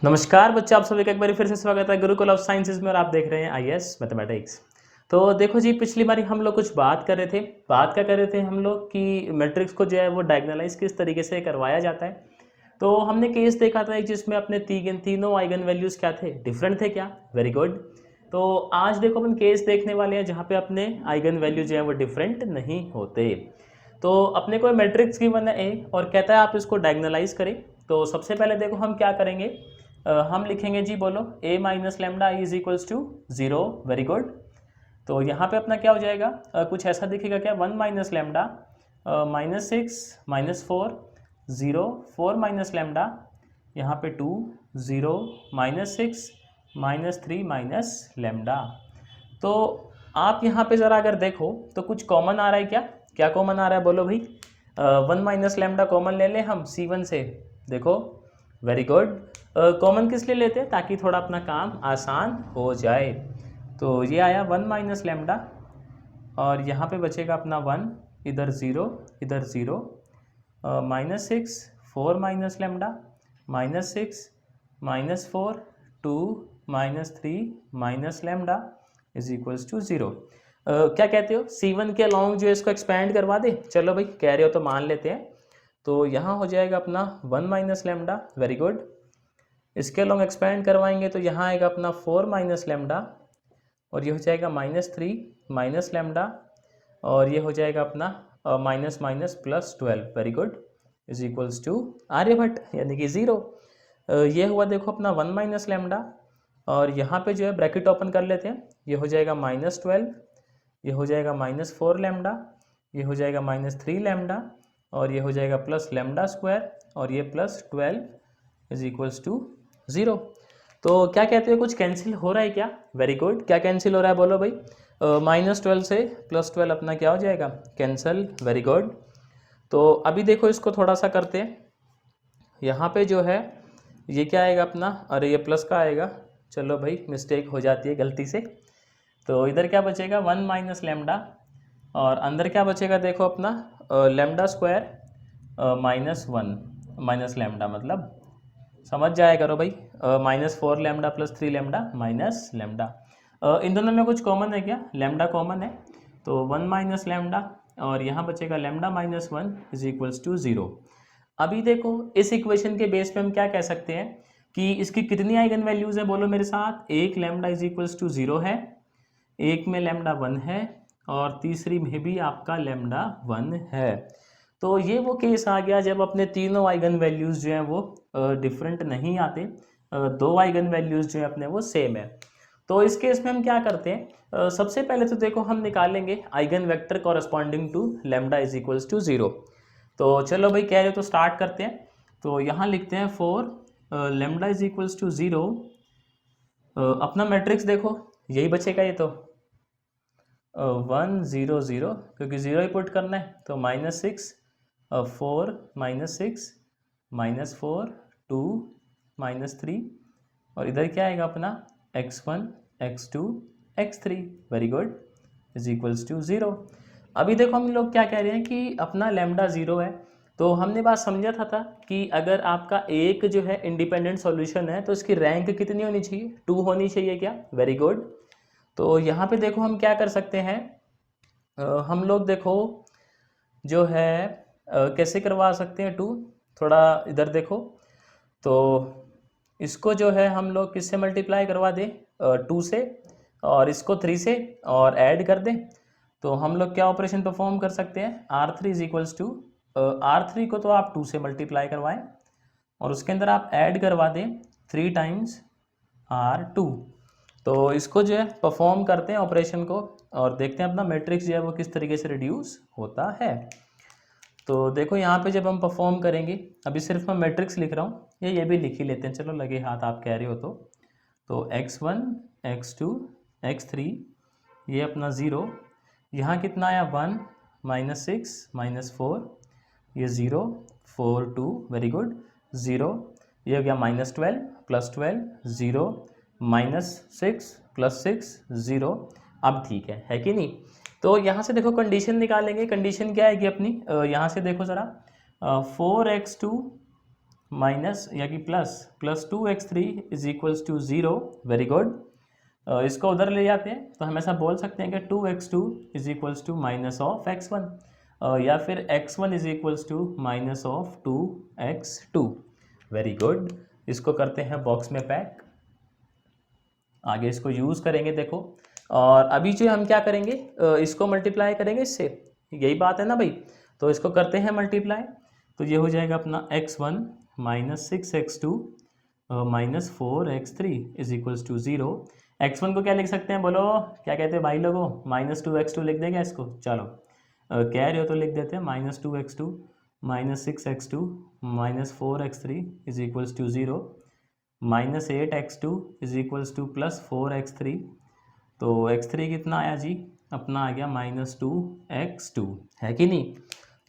नमस्कार बच्चे, आप सभी का एक बार फिर से स्वागत है गुरुकुल ऑफ साइंसेज में और आप देख रहे हैं आईएएस मैथमेटिक्स। तो देखो जी, पिछली बारी हम लोग कुछ बात कर रहे थे। बात क्या कर रहे थे हम लोग कि मैट्रिक्स को जो है वो डायगोनलाइज किस तरीके से करवाया जाता है। तो हमने केस देखा था एक जिसमें अपने तीनों आइगन वैल्यूज क्या थे, डिफरेंट थे क्या। Very good. तो आज देखो अपन केस देखने वाले हैं जहाँ पे अपने आइगन वैल्यू जो है वो डिफरेंट नहीं होते। तो अपने को मैट्रिक्स गिवन है ए और कहता है आप इसको डायगोनलाइज करें। तो सबसे पहले देखो हम क्या करेंगे, हम लिखेंगे जी, बोलो a minus lambda is equals to 0। Very good. तो यहाँ पे अपना क्या हो जाएगा, कुछ ऐसा दिखेगा क्या, 1 माइनस लेमडा -6 -4 0 4 माइनस लेमडा, यहाँ पे 2 0 -6 -3 माइनस लेमडा। तो आप यहाँ पे ज़रा अगर देखो तो कुछ कॉमन आ रहा है क्या, क्या कॉमन आ रहा है बोलो भाई। 1 माइनस लेमडा कॉमन ले लें हम C1 से। देखो वेरी गुड। कॉमन किस लिए लेते हैं, ताकि थोड़ा अपना काम आसान हो जाए। तो ये आया 1 माइनस लेमडा और यहाँ पे बचेगा अपना 1, इधर 0 इधर 0, -6 4 minus lambda -6 -4 2 -3 minus lambda is equals to 0। क्या कहते हो, C1 के अलॉन्ग जो है इसको एक्सपेंड करवा दे। चलो भाई कह रहे हो तो मान लेते हैं। तो यहाँ हो जाएगा अपना 1 माइनस लेमडा। Very good. इसके अलॉन्ग एक्सपेंड करवाएंगे तो यहाँ आएगा अपना 4 माइनस लेमडा और ये हो जाएगा -3 माइनस लेमडा और ये हो जाएगा अपना minus minus plus 12। Very good is equals to Aryabhata यानी कि 0। ये हुआ देखो अपना 1 माइनस लेमडा और यहाँ पे जो है ब्रैकेट ओपन कर लेते हैं। ये हो जाएगा -12, ये हो जाएगा -4 लेमडा, ये हो जाएगा -3 लेमडा और ये हो जाएगा प्लस लेमडा स्क्वायर और ये +12 इज इक्वल्स टू 0। तो क्या कहते हो, कुछ कैंसिल हो रहा है क्या। Very good. क्या कैंसिल हो रहा है बोलो भाई। -12 से +12 अपना क्या हो जाएगा, कैंसिल। Very good. तो अभी देखो इसको थोड़ा सा करते हैं। यहाँ पे जो है ये क्या आएगा अपना, अरे ये प्लस का आएगा। चलो भाई मिस्टेक हो जाती है गलती से। तो इधर क्या बचेगा 1 माइनस लेमडा और अंदर क्या बचेगा देखो अपना लेमडा स्क्वायर -1 माइनस लेमडा, मतलब समझ जाया करो भाई। -4 लेमडा +3 लेमडा माइनस लेमडा। इन दोनों में कुछ कॉमन है क्या, लेमडा कॉमन है। तो 1 माइनस लेमडा और यहाँ बचेगा लेमडा -1 इज इक्वल्स टू 0। अभी देखो इस इक्वेशन के बेस पे हम क्या कह सकते हैं कि इसकी कितनी आइगन वैल्यूज है, बोलो मेरे साथ। एक लेमडा इज इक्वल्स टू 0 है, एक में लेमडा 1 है और तीसरी में भी आपका लेमडा 1 है। तो ये वो केस आ गया जब अपने तीनों आइगन वैल्यूज जो हैं वो डिफरेंट नहीं आते, दो आइगन वैल्यूज जो है अपने वो सेम है। तो इस केस में हम क्या करते हैं, सबसे पहले तो देखो हम निकालेंगे eigen vector corresponding to lambda is equals to 0। तो चलो भाई कह रहे हो तो स्टार्ट करते हैं। तो यहाँ लिखते हैं for lambda is equals to 0। अपना मैट्रिक्स देखो यही बचेगा, ये तो 1 0 0 क्योंकि 0 ही पुट करना है। तो -6 4 -6 -4 2 -3 और इधर क्या आएगा अपना x1 x2 x3। Very good is equals to 0। अभी देखो हम लोग क्या कह रहे हैं कि अपना लेमडा 0 है। तो हमने बात समझा था कि अगर आपका एक जो है इंडिपेंडेंट सॉल्यूशन है तो इसकी रैंक कितनी होनी चाहिए, 2 होनी चाहिए क्या। Very good. तो यहाँ पे देखो हम क्या कर सकते हैं, हम लोग देखो जो है कैसे करवा सकते हैं 2। थोड़ा इधर देखो। तो इसको जो है हम लोग किससे मल्टीप्लाई करवा दें, 2 से, और इसको 3 से और ऐड कर दें। तो हम लोग क्या ऑपरेशन परफॉर्म कर सकते हैं, R3 is equals to R3 को तो आप 2 से मल्टीप्लाई करवाएं और उसके अंदर आप ऐड करवा दें 3 टाइम्स R2। तो इसको जो है परफॉर्म करते हैं ऑपरेशन को और देखते हैं अपना मैट्रिक्स जो है वो किस तरीके से रिड्यूस होता है। तो देखो यहाँ पे जब हम परफॉर्म करेंगे, अभी सिर्फ मैं मैट्रिक्स लिख रहा हूँ, ये भी लिख ही लेते हैं, चलो लगे हाथ आप कह रहे हो तो x1 x2 x3 ये अपना 0, यहाँ कितना आया 1 -6 -4 ये 0 4 2 वेरी गुड 0, ये हो गया -12 +12 0 -6 +6 0। अब ठीक है कि नहीं। तो यहाँ से देखो कंडीशन निकालेंगे, कंडीशन क्या आएगी अपनी, यहाँ से देखो ज़रा 4x2 माइनस या कि plus 2x3 is equals to 0। Very good. इसको उधर ले जाते हैं तो हम ऐसा बोल सकते हैं कि 2x2 is equals to minus of x1, या फिर x1 is equals to minus of 2x2। Very good. इसको करते हैं बॉक्स में पैक, आगे इसको यूज़ करेंगे देखो। और अभी जो हम क्या करेंगे, इसको मल्टीप्लाई करेंगे इससे, यही बात है ना भाई। तो इसको करते हैं मल्टीप्लाई, तो ये हो जाएगा अपना x1 minus 6x2 minus 4x3 is equals to 0। x1 को क्या लिख सकते हैं बोलो, क्या कहते हैं भाई लोगों, -2x2 लिख देंगे इसको। चलो कह रहे हो तो लिख देते हैं -2x2 minus 6x2 minus 4x3 is equals to 0, -8x2 is equals to plus 4x3। तो x3 कितना आया जी, अपना आ गया -2x2, है कि नहीं।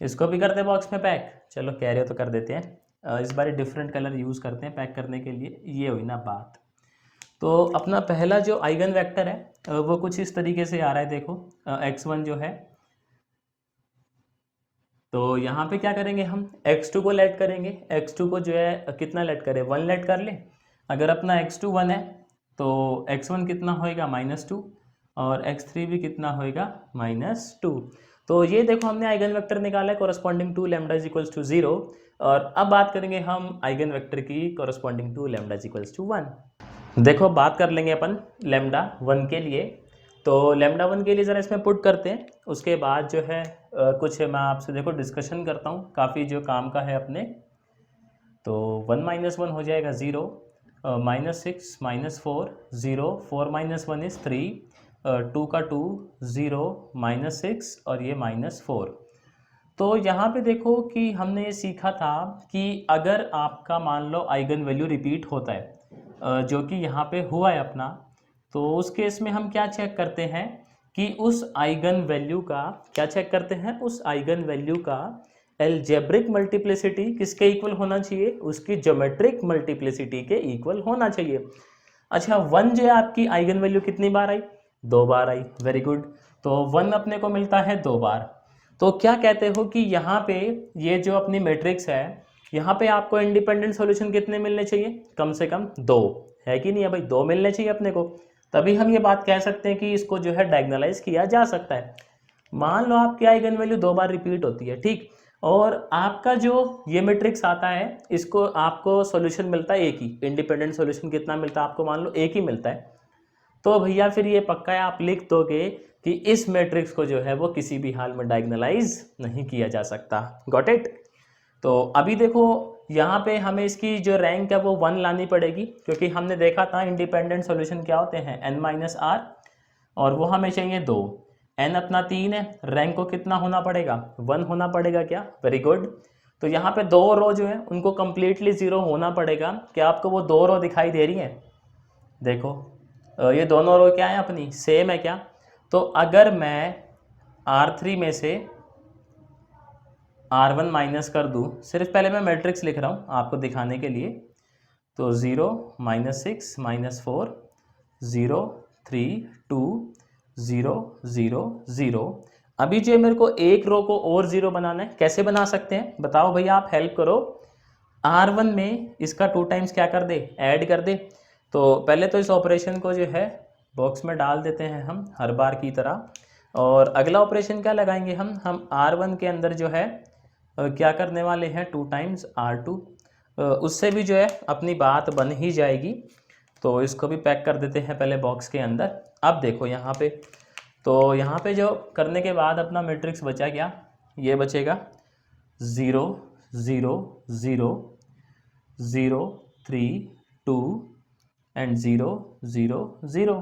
इसको भी करते हैं बॉक्स में पैक। चलो कह रहे हो तो कर देते हैं, इस बार डिफरेंट कलर यूज़ करते हैं पैक करने के लिए। ये हुई ना बात। तो अपना पहला जो आइगन वेक्टर है वो कुछ इस तरीके से आ रहा है देखो, x1 जो है, तो यहाँ पे क्या करेंगे हम, x2 को लेट करेंगे। x2 को जो है कितना लेट करें, 1 लेट कर ले। अगर अपना x2 1 है तो x1 कितना होएगा -2, और x3 भी कितना होएगा -2। तो ये देखो हमने आइगन वेक्टर निकाला है corresponding to lambda is equals to 0। और अब बात करेंगे हम आइगन वेक्टर की corresponding to lambda is equals to 1। देखो बात कर लेंगे अपन लैम्डा 1 के लिए। तो लैम्डा 1 के लिए ज़रा इसमें पुट करते हैं, उसके बाद जो है कुछ मैं आपसे देखो डिस्कशन करता हूँ, काफ़ी जो काम का है अपने। तो 1 - 1 हो जाएगा 0, -6 -4 0, 4 - 1 इज़ 3, 2 का 2 0 -6 और ये -4। तो यहाँ पे देखो कि हमने ये सीखा था कि अगर आपका मान लो आइगन वैल्यू रिपीट होता है, जो कि यहाँ पे हुआ है अपना, तो उस केस में हम क्या चेक करते हैं कि उस आइगन वैल्यू का क्या चेक करते हैं, उस आइगन वैल्यू का एल्जेब्रिक मल्टीप्लिसिटी किसके इक्वल होना चाहिए, उसकी ज्योमेट्रिक मल्टीप्लिसिटी के इक्वल होना चाहिए। अच्छा 1 जो है आपकी आइगन वैल्यू कितनी बार आई, 2 बार आई। Very good. तो 1 अपने को मिलता है 2 बार। तो क्या कहते हो कि यहाँ पे ये जो अपनी मैट्रिक्स है, यहाँ पे आपको इंडिपेंडेंट सॉल्यूशन कितने मिलने चाहिए, कम से कम 2, है कि नहीं है भाई, 2 मिलने चाहिए अपने को। तभी हम ये बात कह सकते हैं कि इसको जो है डायगोनलाइज किया जा सकता है। मान लो आपकी आइगन वैल्यू 2 बार रिपीट होती है, ठीक, और आपका जो ये मैट्रिक्स आता है, इसको आपको सॉल्यूशन मिलता है एक ही, इंडिपेंडेंट सॉल्यूशन कितना मिलता है आपको, मान लो एक ही मिलता है। तो भैया फिर ये पक्का है, आप लिख दोगे कि इस मैट्रिक्स को जो है वो किसी भी हाल में डायगोनलाइज नहीं किया जा सकता। Got it. तो अभी देखो यहाँ पे हमें इसकी जो रैंक है वो 1 लानी पड़ेगी, क्योंकि हमने देखा था इंडिपेंडेंट सॉल्यूशन क्या होते हैं, n-r, और वो हमें चाहिए 2। n अपना 3 है, रैंक को कितना होना पड़ेगा, 1 होना पड़ेगा क्या। Very good. तो यहाँ पे 2 रो जो है उनको कंप्लीटली 0 होना पड़ेगा। क्या आपको वो 2 रो दिखाई दे रही हैं, देखो ये दोनों रो क्या है अपनी, सेम है क्या। तो अगर मैं R3 में से R1 माइनस कर दूँ, सिर्फ पहले मैं मैट्रिक्स लिख रहा हूँ आपको दिखाने के लिए, तो 0 -6 -4 0 3 2 0 0 0। अभी जो मेरे को एक रो को और 0 बनाना है, कैसे बना सकते हैं बताओ भैया, आप हेल्प करो। R1 में इसका 2 टाइम्स क्या कर दे, ऐड कर दे। तो पहले तो इस ऑपरेशन को जो है बॉक्स में डाल देते हैं हम हर बार की तरह, और अगला ऑपरेशन क्या लगाएंगे हम R1 के अंदर जो है क्या करने वाले हैं, 2 टाइम्स R2, उससे भी जो है अपनी बात बन ही जाएगी। तो इसको भी पैक कर देते हैं पहले बॉक्स के अंदर। अब देखो यहाँ पे, तो यहाँ पे जो करने के बाद अपना मैट्रिक्स बचा क्या, ये बचेगा 0 0 0 0 3 2 एंड 0 0 0।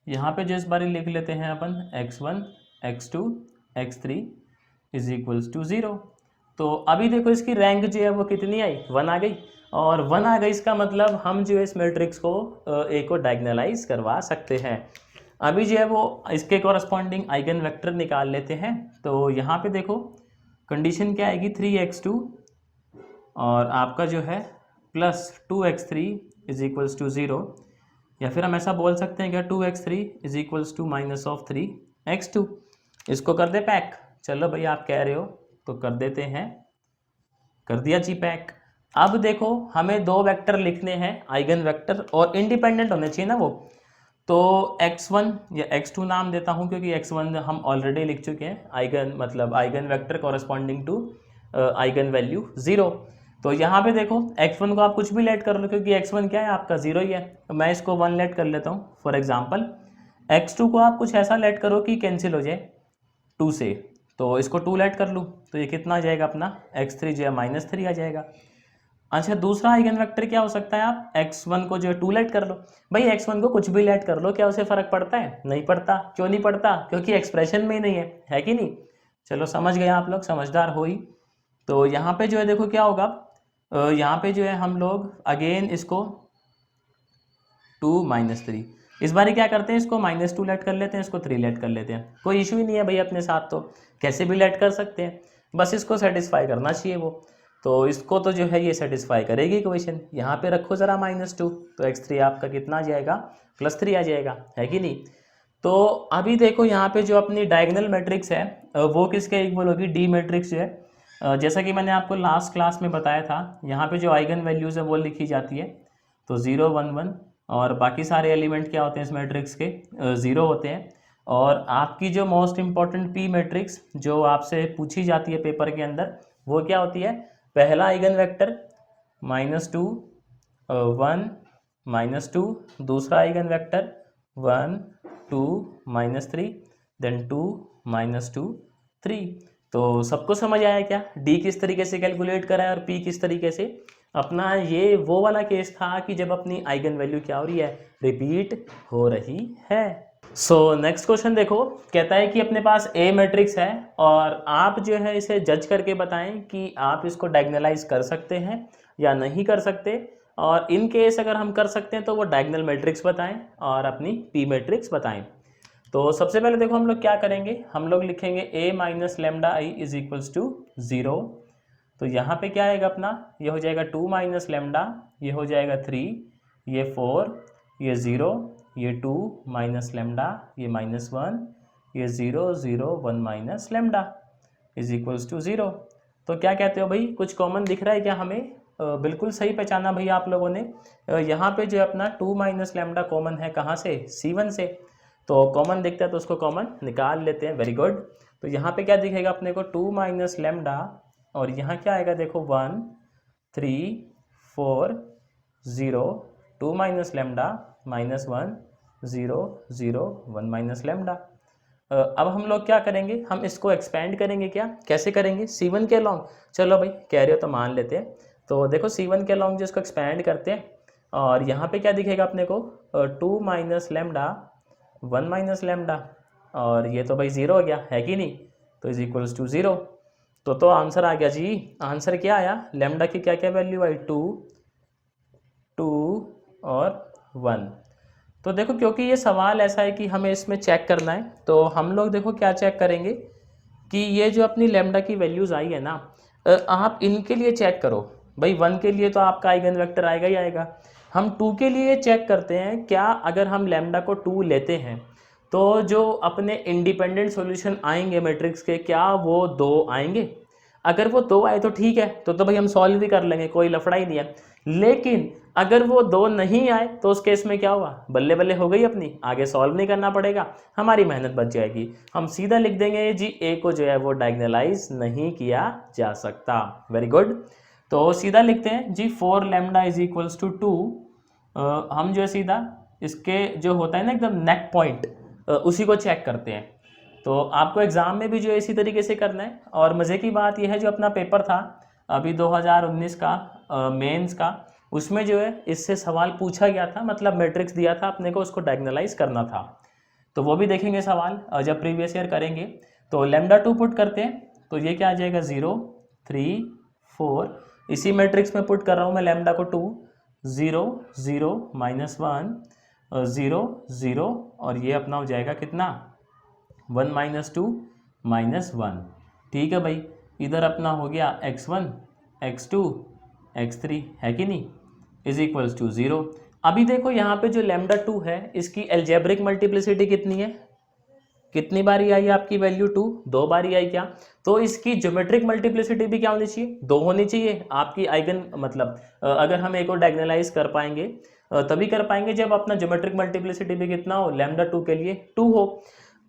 यहाँ पे जो इस बार लिख लेते हैं अपन x1 x2 x3 is equals to 0। तो अभी देखो इसकी रैंक जो है वो कितनी आई, 1 आ गई, और 1 आ गई इसका मतलब हम जो है इस मैट्रिक्स को एक को डायगोनलाइज करवा सकते हैं। अभी जो है वो इसके कॉरस्पॉन्डिंग आइगन वेक्टर निकाल लेते हैं। तो यहाँ पे देखो कंडीशन क्या आएगी, 3x2 और आपका जो है plus 2x3 is equals to 0, या फिर हम ऐसा बोल सकते हैं क्या 2x3 is equals to -3x2। इसको कर दे पैक। चलो भाई आप कह रहे हो तो कर देते हैं, कर दिया जी पैक। अब देखो हमें दो वेक्टर लिखने हैं आइगन वेक्टर और इंडिपेंडेंट होने चाहिए ना वो, तो x1 या x2 नाम देता हूँ क्योंकि x1 हम ऑलरेडी लिख चुके हैं, आइगन मतलब eigen vector corresponding to eigen value 0। तो यहाँ पे देखो x1 को आप कुछ भी लेट कर लो क्योंकि x1 क्या है आपका 0 ही है, तो मैं इसको 1 लेट कर लेता हूँ फॉर एग्जाम्पल। x2 को आप कुछ ऐसा लेट करो कि कैंसिल हो जाए 2 से, तो इसको 2 लेट कर लूँ तो ये कितना आ जाएगा अपना x3 जो है -3 आ जाएगा। अच्छा दूसरा आइगन वेक्टर क्या हो सकता है, आप x1 को जो है 2 लेट कर लो। भाई x1 को कुछ भी लेट कर लो, क्या उसे फर्क पड़ता है? नहीं पड़ता। क्यों नहीं पड़ता? क्योंकि एक्सप्रेशन में ही नहीं है कि नहीं। चलो समझ गए आप लोग, समझदार हो ही। तो यहाँ पे जो है देखो क्या होगा, यहाँ पे जो है हम लोग अगेन इसको 2 -3, इस बार क्या करते हैं इसको -2 लेट कर लेते हैं, इसको 3 लेट कर लेते हैं, कोई इशू ही नहीं है भाई अपने साथ, तो कैसे भी लेट कर सकते हैं, बस इसको सेटिस्फाई करना चाहिए वो। तो इसको तो जो है ये सेटिस्फाई करेगी इक्वेशन। यहाँ पे रखो ज़रा -2, तो x3 आपका कितना आ जाएगा +3 आ जाएगा, है कि नहीं। तो अभी देखो यहाँ पे जो अपनी डायगोनल मैट्रिक्स है वो किसके इक्वल होगी, डी मैट्रिक्स जो है, जैसा कि मैंने आपको लास्ट क्लास में बताया था, यहाँ पे जो आइगन वैल्यूज़ है वो लिखी जाती है, तो 0 1 1 और बाकी सारे एलिमेंट क्या होते हैं इस मैट्रिक्स के, 0 होते हैं। और आपकी जो मोस्ट इम्पॉर्टेंट पी मैट्रिक्स जो आपसे पूछी जाती है पेपर के अंदर, वो क्या होती है, पहला आइगन वेक्टर -2 1 -2, दूसरा आइगन वेक्टर 1 2 -3, देन 2 -2 3। तो सबको समझ आया क्या, डी किस तरीके से कैलकुलेट करा है और पी किस तरीके से। अपना ये वो वाला केस था कि जब अपनी आइगन वैल्यू क्या हो रही है, रिपीट हो रही है। सो नेक्स्ट क्वेश्चन देखो, कहता है कि अपने पास ए मैट्रिक्स है और आप जो है इसे जज करके बताएं कि आप इसको डायगोनलाइज कर सकते हैं या नहीं कर सकते, और इन केस अगर हम कर सकते हैं तो वो डायगोनल मैट्रिक्स बताएं और अपनी पी मैट्रिक्स बताएं। तो सबसे पहले देखो हम लोग क्या करेंगे, हम लोग लिखेंगे a minus lambda I is equals to 0। तो यहाँ पे क्या आएगा अपना, ये हो जाएगा 2 माइनस लेमडा, ये हो जाएगा 3, ये 4, ये 0, ये 2 माइनस लेमडा, ये -1, ये 0 0 1 minus lambda is equals to 0। तो क्या कहते हो भाई, कुछ कॉमन दिख रहा है क्या हमें? बिल्कुल सही पहचाना भाई आप लोगों ने। यहाँ पे जो अपना 2 माइनस लेमडा कॉमन है कहाँ से, C1 से, तो कॉमन दिखता है तो उसको कॉमन निकाल लेते हैं, वेरी गुड। तो यहाँ पे क्या दिखेगा अपने को, 2 माइनस लेमडा, और यहाँ क्या आएगा देखो 1 3 4 0, 2 माइनस लेमडा -1 0 0 1 माइनस लेमडा। अब हम लोग क्या करेंगे, हम इसको एक्सपेंड करेंगे, क्या कैसे करेंगे, C1 के अलॉन्ग, चलो भाई कह रहे हो तो मान लेते हैं। तो देखो C1 के अलॉन्ग जिसको एक्सपेंड करते हैं, और यहाँ पे क्या दिखेगा अपने को, 2 माइनस लेमडा 1 माइनस लेमडा, और ये तो भाई 0 हो गया, है कि नहीं, तो इज इक्वल्स टू 0। तो आंसर आ गया जी। आंसर क्या आया, लेमडा की क्या क्या वैल्यू आई, 2 2 और 1। तो देखो क्योंकि ये सवाल ऐसा है कि हमें इसमें चेक करना है, तो हम लोग देखो क्या चेक करेंगे कि ये जो अपनी लेमडा की वैल्यूज़ आई है ना, आप इनके लिए चेक करो भाई। 1 के लिए तो आपका आइगन वेक्टर आएगा ही आएगा। हम 2 के लिए चेक करते हैं, क्या अगर हम लेमडा को 2 लेते हैं तो जो अपने इंडिपेंडेंट सॉल्यूशन आएंगे मैट्रिक्स के, क्या वो 2 आएंगे? अगर वो 2 आए तो ठीक है, तो भाई हम सॉल्व भी कर लेंगे, कोई लफड़ा ही नहीं है। लेकिन अगर वो 2 नहीं आए तो उस केस में क्या हुआ, बल्ले बल्ले हो गई अपनी, आगे सॉल्व नहीं करना पड़ेगा, हमारी मेहनत बच जाएगी। हम सीधा लिख देंगे जी ए को जो है वो डायगोनलाइज नहीं किया जा सकता, वेरी गुड। तो सीधा लिखते हैं जी 4 लेमडा इज इक्वल्स टू 2। हम जो है सीधा इसके जो होता है ना एकदम नेक पॉइंट, उसी को चेक करते हैं। तो आपको एग्ज़ाम में भी जो है इसी तरीके से करना है। और मज़े की बात यह है, जो अपना पेपर था अभी 2019 का मेंस का, उसमें जो है इससे सवाल पूछा गया था, मतलब मैट्रिक्स दिया था अपने को, उसको डायगोनलाइज करना था। तो वो भी देखेंगे सवाल जब प्रीवियस ईयर करेंगे। तो लेमडा 2 पुट करते हैं, तो ये क्या आ जाएगा 0 3 4, इसी मैट्रिक्स में पुट कर रहा हूँ मैं लेमडा को 2, 0 0 -1 0 0, और ये अपना हो जाएगा कितना 1 -2 -1। ठीक है भाई, इधर अपना हो गया x1 x2 x3, है कि नहीं, इज इक्वल्स टू 0। अभी देखो यहाँ पे जो लेमडा 2 है इसकी एल्जेब्रिक मल्टीप्लिसिटी कितनी है, कितनी बारी आई आपकी वैल्यू 2, 2 बारी आई क्या? तो इसकी ज्योमेट्रिक मल्टीप्लिसिटी भी क्या होनी चाहिए? 2 होनी चाहिए। आपकी आइगन मतलब अगर हम एक और डायगोनलाइज कर पाएंगे तभी कर पाएंगे जब अपना ज्योमेट्रिक मल्टीप्लिसिटी भी कितना हो, लैम्डा 2 के लिए 2 हो।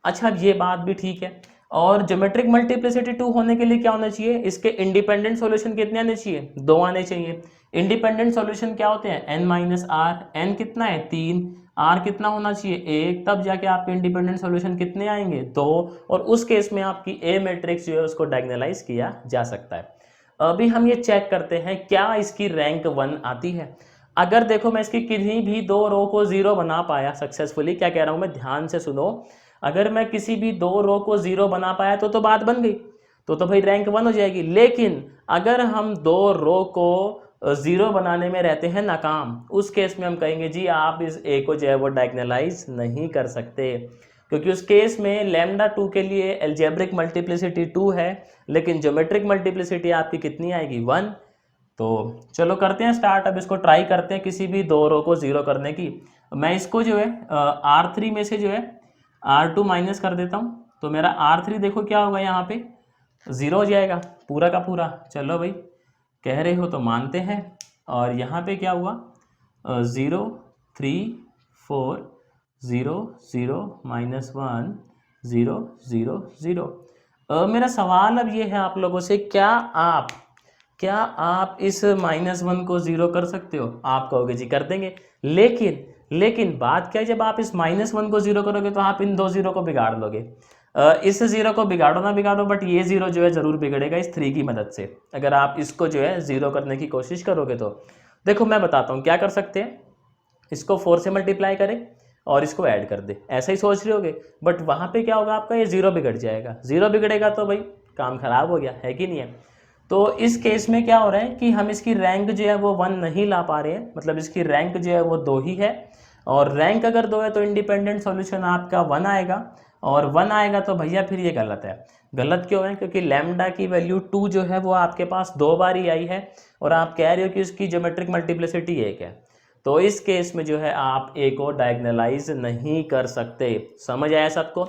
अच्छा, अब ये बात भी ठीक है। और ज्योमेट्रिक मल्टीप्लिसिटी 2 होने के लिए क्या होना चाहिए? इसके इंडिपेंडेंट सॉल्यूशन कितने आने चाहिए? 2 आने चाहिए। इंडिपेंडेंट सॉल्यूशन क्या होते हैं? n minus are. एन कितना है? 3। आर कितना होना चाहिए? 1। तब जाके आपके इंडिपेंडेंट सॉल्यूशन कितने आएंगे? 2। और उस केस में आपकी ए मैट्रिक्स जो है उसको डायगोनलाइज किया जा सकता है। अभी हम ये चेक करते हैं क्या इसकी रैंक 1 आती है। अगर देखो मैं इसकी किसी भी 2 रो को 0 बना पाया सक्सेसफुली, क्या कह रहा हूं मैं, ध्यान से सुनो। अगर मैं किसी भी 2 रो को 0 बना पाया तो बात बन गई, तो भाई रैंक 1 हो जाएगी। लेकिन अगर हम 2 रो को 0 बनाने में रहते हैं नाकाम, उस केस में हम कहेंगे जी आप इस ए को जो है वो डायगोनलाइज नहीं कर सकते, क्योंकि उस केस में लैम्डा 2 के लिए एल्जेब्रिक मल्टीप्लिसिटी 2 है, लेकिन ज्योमेट्रिक मल्टीप्लिसिटी आपकी कितनी आएगी? 1। तो चलो करते हैं स्टार्ट। अब इसको ट्राई करते हैं किसी भी 2 रो को 0 करने की। मैं इसको जो है R3 में से जो है R2 माइनस कर देता हूँ, तो मेरा R3 देखो क्या होगा, यहाँ पे 0 हो जाएगा पूरा का पूरा। चलो भाई, कह रहे हो तो मानते हैं। और यहाँ पे क्या हुआ? 0 3 4 0 0 माइनस 1 0 0 0। मेरा सवाल अब ये है आप लोगों से, क्या आप इस -1 को 0 कर सकते हो? आप कहोगे जी कर देंगे। लेकिन बात क्या है, जब आप इस -1 को 0 करोगे तो आप इन 2 0 को बिगाड़ लोगे। इस 0 को बिगाड़ो ना बिगाड़ो, बट ये 0 जो है ज़रूर बिगड़ेगा इस 3 की मदद से। अगर आप इसको जो है 0 करने की कोशिश करोगे तो देखो मैं बताता हूँ क्या कर सकते हैं। इसको 4 से मल्टीप्लाई करें और इसको ऐड कर दे, ऐसा ही सोच रहे होगे, बट वहाँ पे क्या होगा, आपका ये 0 बिगड़ जाएगा। 0 बिगड़ेगा तो भाई काम खराब हो गया, है कि नहीं है? तो इस केस में क्या हो रहा है कि हम इसकी रैंक जो है वो 1 नहीं ला पा रहे हैं, मतलब इसकी रैंक जो है वो 2 ही है। और रैंक अगर 2 है तो इंडिपेंडेंट सॉल्यूशन आपका 1 आएगा, और 1 आएगा तो भैया फिर ये गलत है। गलत क्यों है? क्योंकि लैम्डा की वैल्यू 2 जो है वो आपके पास 2 बार ही आई है, और आप कह रहे हो कि उसकी ज्योमेट्रिक मल्टीप्लिसिटी 1 है। तो इस केस में जो है आप ए को डायगोनलाइज नहीं कर सकते। समझ आया सबको?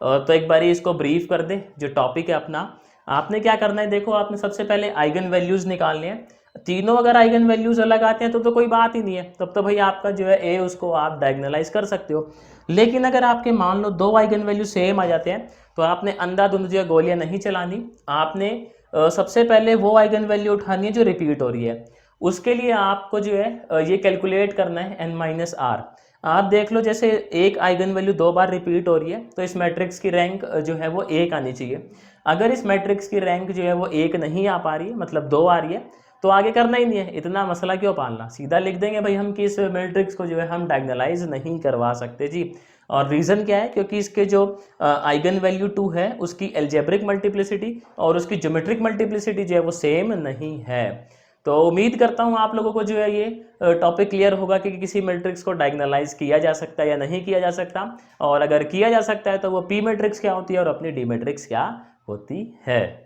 तो एक बारी इसको ब्रीफ कर दे जो टॉपिक है अपना। आपने क्या करना है, देखो आपने सबसे पहले आइगन वैल्यूज निकालने हैं। तीनों अगर आइगन वैल्यूज अलग आते हैं तो कोई बात ही नहीं है, तब तो भाई आपका जो है ए उसको आप डायगोनलाइज कर सकते हो। लेकिन अगर आपके मान लो 2 आइगन वैल्यू सेम आ जाते हैं तो आपने अंधाधुंध जो है गोलियां नहीं चलानी। आपने सबसे पहले वो आइगन वैल्यू उठानी है जो रिपीट हो रही है। उसके लिए आपको जो है ये कैलकुलेट करना है n-r। आप देख लो जैसे एक आइगन वैल्यू 2 बार रिपीट हो रही है तो इस मैट्रिक्स की रैंक जो है वो 1 आनी चाहिए। अगर इस मैट्रिक्स की रैंक जो है वो 1 नहीं आ पा रही है, मतलब 2 आ रही है, तो आगे करना ही नहीं है, इतना मसला क्यों पालना, सीधा लिख देंगे भाई हम कि इस मैट्रिक्स को जो है हम डायगोनलाइज नहीं करवा सकते जी। और रीज़न क्या है? क्योंकि इसके जो आइगन वैल्यू 2 है उसकी एल्जेब्रिक मल्टीप्लिसिटी और उसकी ज्योमेट्रिक मल्टीप्लिसिटी जो है वो सेम नहीं है। तो उम्मीद करता हूँ आप लोगों को जो है ये टॉपिक क्लियर होगा कि किसी मैट्रिक्स को डायगोनलाइज किया जा सकता है या नहीं किया जा सकता, और अगर किया जा सकता है तो वो पी मैट्रिक्स क्या होती है और अपनी डी मैट्रिक्स क्या होती है।